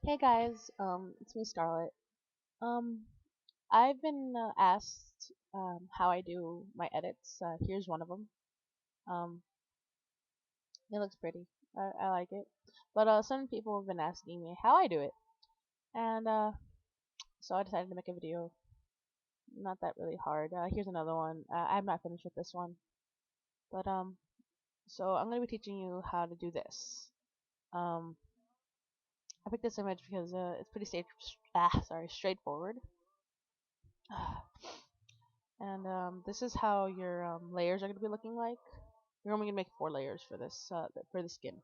Hey guys, it's me Scarlett. Um, I've been asked how I do my edits. Here's one of them. Um, it looks pretty. I like it. But some people have been asking me how I do it, and so I decided to make a video. Not that really hard. Here's another one. I'm not finished with this one, but so I'm gonna be teaching you how to do this. Um, I picked this image because it's pretty straightforward. And this is how your layers are going to be looking like. You're only going to make 4 layers for this for the skin.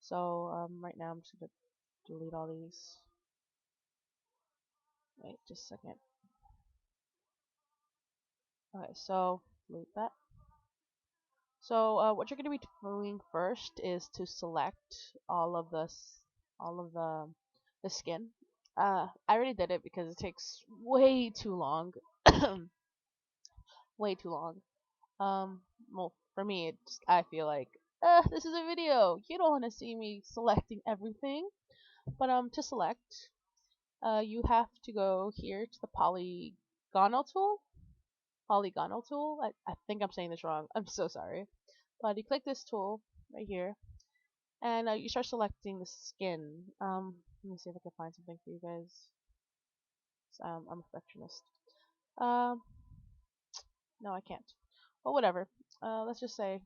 So right now I'm just going to delete all these. Wait, just a second. Okay, so delete that. So what you're going to be doing first is to select all of all of the skin. I already did it because it takes way too long. Way too long. Well, for me, I feel like, this is a video. You don't want to see me selecting everything. But to select, you have to go here to the polygonal tool. Polygonal tool. I think I'm saying this wrong. I'm so sorry. But you click this tool right here, and you start selecting the skin. Let me see if I can find something for you guys. I'm a perfectionist. Um, no, I can't. But whatever. Let's just say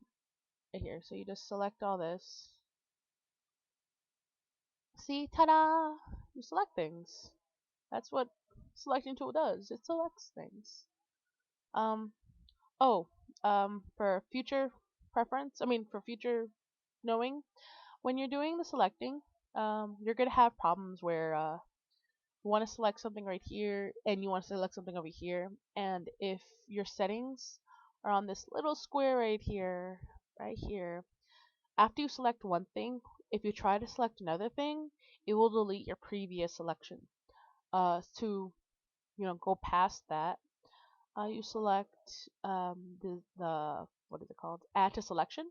right here. So you just select all this. See, ta-da! You select things. That's what selecting tool does. It selects things. Um, oh, for future preference, I mean for future knowing, when you're doing the selecting, you're gonna have problems where you want to select something right here and you want to select something over here, and if your settings are on this little square right here, after you select one thing, if you try to select another thing, it will delete your previous selection. To go past that, you select the what is it called? Add to selection.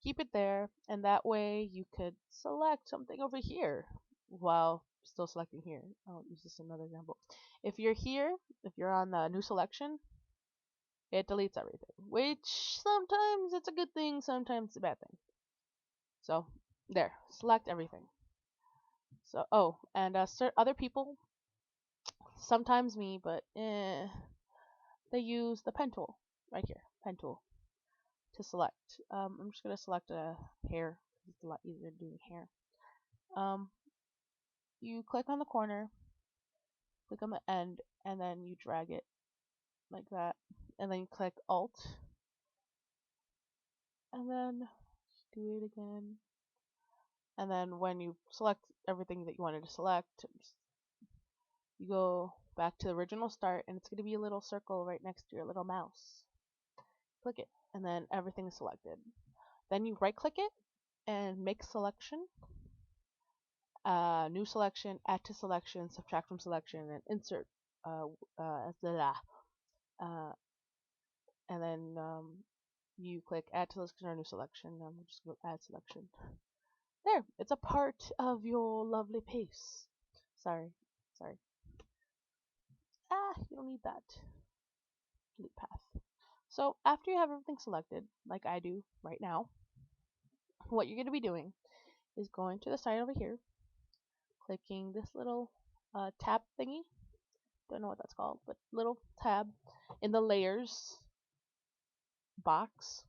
Keep it there, and that way you could select something over here while still selecting here. I'll use this another example. If you're here, if you're on the new selection, it deletes everything, which sometimes it's a good thing, sometimes it's a bad thing. So there, select everything. So and other people, sometimes me, but they use the pen tool right here, pen tool, to select. I'm just gonna select a hair. It's a lot easier doing hair. Um, you click on the corner, click on the end, and then you drag it like that, and then you click Alt, and then do it again. And then when you select everything that you wanted to select, you go back to the original start, and it's going to be a little circle right next to your little mouse. Click it, and then everything is selected. Then you right click it and make selection, new selection, add to selection, subtract from selection, and insert. Blah, uh, and then you click add to selection or new selection. I'm just going to add selection. There, it's a part of your lovely piece. Sorry, sorry. You don't need that. Delete path. So after you have everything selected, like I do right now, what you're going to be doing is going to the side over here, clicking this little tab thingy. Don't know what that's called, but little tab in the layers box.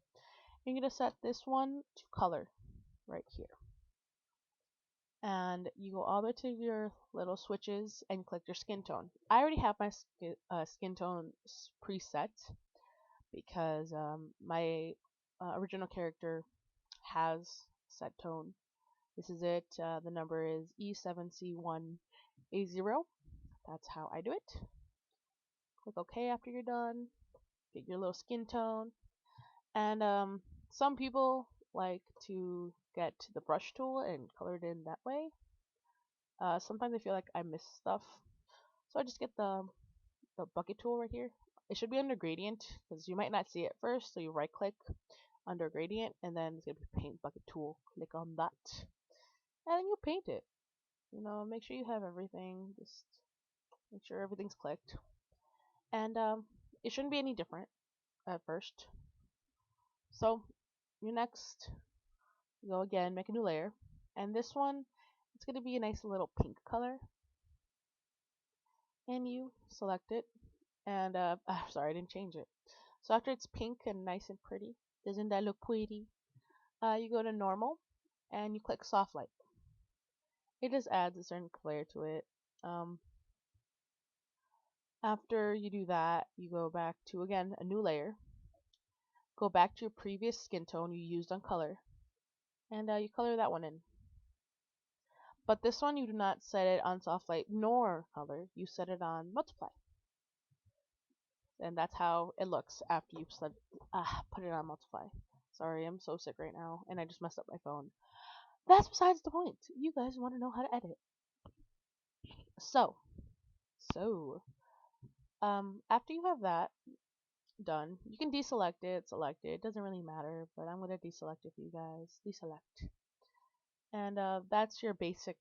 You're going to set this one to color right here. And you go all the way to your little switches and click your skin tone. I already have my skin tone preset because my original character has set tone. This is it. The number is E7C1A0. That's how I do it. Click OK after you're done. Get your little skin tone. And some people like to get the brush tool and color it in that way. Sometimes I feel like I miss stuff, so I just get the bucket tool right here. It should be under gradient because you might not see it first, so you right click under gradient and then it's gonna be paint bucket tool. Click on that, and then you paint it. Make sure you have everything. Just make sure everything's clicked. And it shouldn't be any different at first. So you next go again, make a new layer. And this one, it's going to be a nice little pink color. And you select it. And, sorry, I didn't change it. So after it's pink and nice and pretty, doesn't that look pretty? You go to normal and you click soft light. It just adds a certain glare to it. Um, After you do that, you go back to, again, a new layer. Go back to your previous skin tone you used on color. And you color that one in. But this one you do not set it on soft light nor color. You set it on multiply. And that's how it looks after you've put it on multiply. Sorry, I'm so sick right now, and I just messed up my phone. That's besides the point. You guys want to know how to edit. So, so, after you have that done, you can deselect it, select it. It doesn't really matter, but I'm gonna deselect it for you guys. Deselect, and that's your basic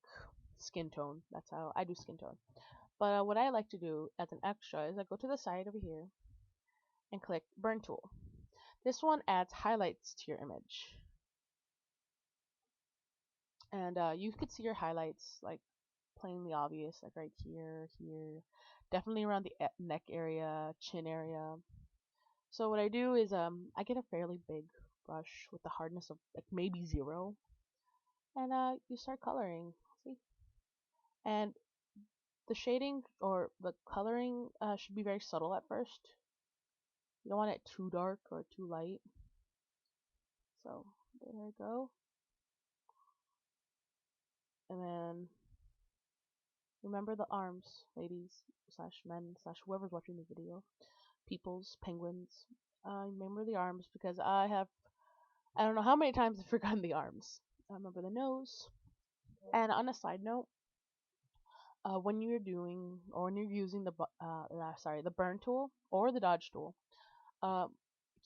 skin tone. That's how I do skin tone. But what I like to do as an extra is I go to the side over here and click Burn Tool. This one adds highlights to your image. And you could see your highlights like plainly obvious, like right here, here, definitely around the neck area, chin area. So what I do is I get a fairly big brush with the hardness of like maybe 0, and you start coloring. See, and the shading or the coloring should be very subtle at first. You don't want it too dark or too light. So there I go. And then remember the arms, ladies slash men slash whoever's watching the video, peoples, penguins. Remember the arms because I don't know how many times I've forgotten the arms. I remember the nose. And on a side note, when you're doing or when you're using the burn tool or the dodge tool, uh,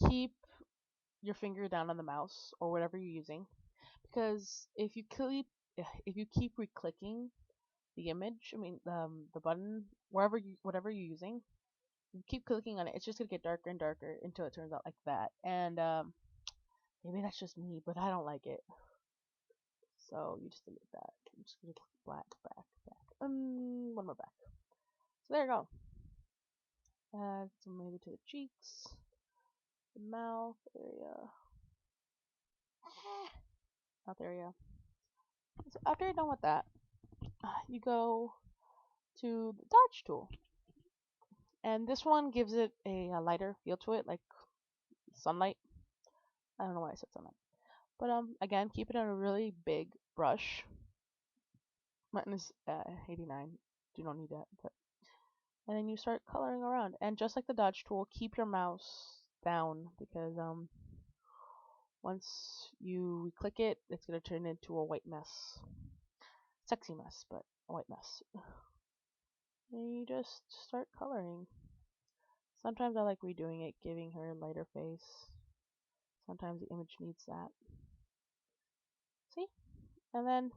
keep your finger down on the mouse or whatever you're using, because if you keep reclicking the image, I mean the button whatever you're using, you keep clicking on it, it's just gonna get darker and darker until it turns out like that. And maybe that's just me, but I don't like it. So you just delete that. I'm just gonna click black, back, back. One more back. So there you go. Add some maybe to the cheeks, the mouth area, mouth area. So after you're done with that, you go to the dodge tool, and this one gives it a lighter feel to it, like sunlight. I don't know why I said sunlight, but again, keep it on a really big brush. Mine is 89. Do not need that, but and then you start coloring around. And just like the dodge tool, keep your mouse down because once you click it, it's gonna turn into a white mess. Sexy mess, but a white mess. And you just start coloring. Sometimes I like redoing it, giving her a lighter face. Sometimes the image needs that. See? And then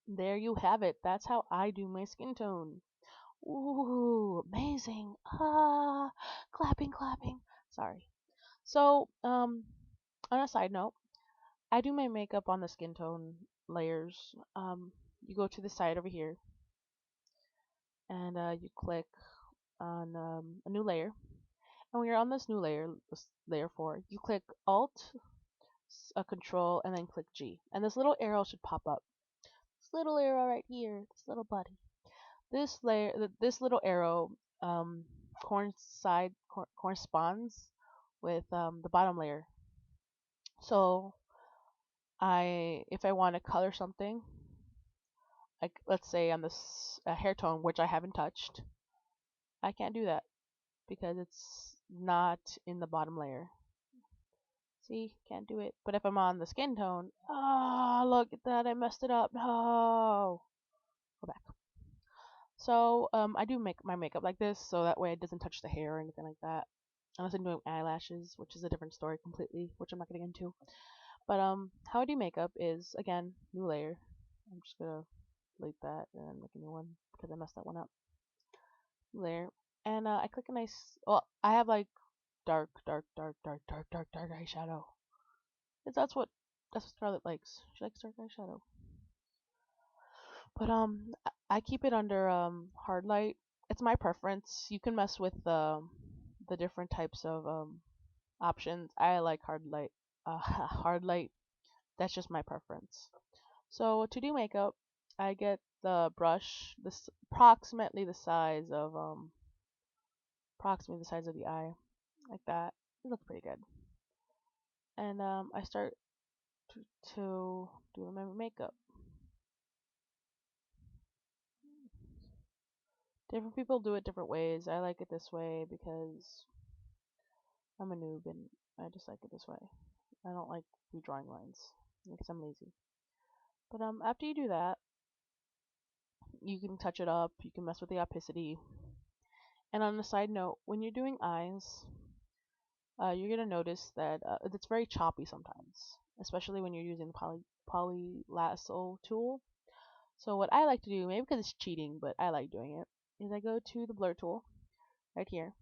there you have it. That's how I do my skin tone. Ooh, amazing. Ah, clapping, clapping. Sorry. So, on a side note, I do my makeup on the skin tone layers. You go to the side over here, and you click on a new layer. And when you're on this new layer, this layer 4, you click Alt, Control, and then click G. And this little arrow should pop up. This little arrow right here, this little buddy. This little arrow corresponds with the bottom layer. So if I want to color something, like let's say on this hair tone, which I haven't touched, I can't do that because it's not in the bottom layer. See, can't do it. But if I'm on the skin tone, look at that, I messed it up. No, go back. So I do make my makeup like this, so that way it doesn't touch the hair or anything like that. Unless I'm doing eyelashes, which is a different story completely, which I'm not getting into. But how I do makeup is again new layer. I'm just gonna delete that and then make a new one because I messed that one up. There. And I click a nice. Well, I have like dark eyeshadow. That's what Scarlett likes. She likes dark eyeshadow. But I keep it under hard light. It's my preference. You can mess with the different types of options. I like hard light. Hard light. That's just my preference. So to do makeup, I get the brush, this approximately the size of the eye, like that. It looks pretty good. And I start to do my makeup. Different people do it different ways. I like it this way because I'm a noob and I just like it this way. I don't like redrawing lines because I'm lazy. But after you do that, you can touch it up. You can mess with the opacity. And on a side note, when you're doing eyes, you're gonna notice that it's very choppy sometimes, especially when you're using the poly lasso tool. So what I like to do, maybe because it's cheating, but I like doing it, is I go to the blur tool right here,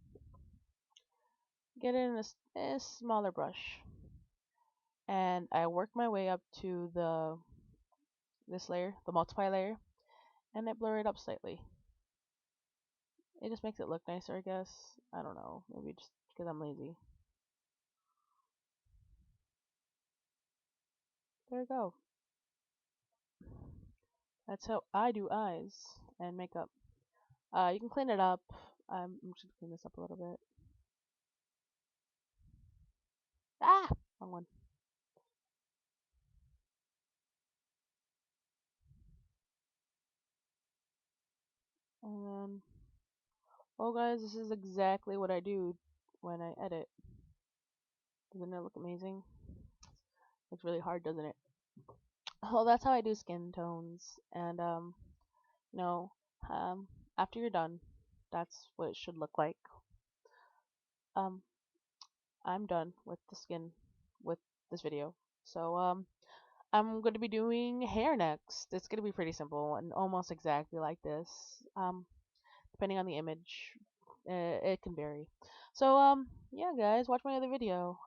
get it in a smaller brush, and I work my way up to this layer, the multiply layer, and I blur it up slightly. It just makes it look nicer, I guess. I don't know, maybe just because I'm lazy. There we go. That's how I do eyes and makeup. You can clean it up. I'm just gonna clean this up a little bit. Ah, wrong one. And then, well, guys, this is exactly what I do when I edit. Doesn't it look amazing? It's really hard, doesn't it? Well, that's how I do skin tones. And you know, um, after you're done, that's what it should look like. Um, I'm done with the skin with this video. So I'm going to be doing hair next. It's going to be pretty simple and almost exactly like this. Depending on the image, it can vary. So yeah, guys, watch my other video.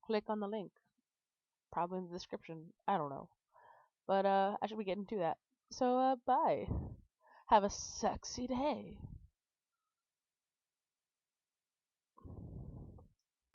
Click on the link, probably in the description. I don't know, but I should be getting to that. So bye. Have a sexy day.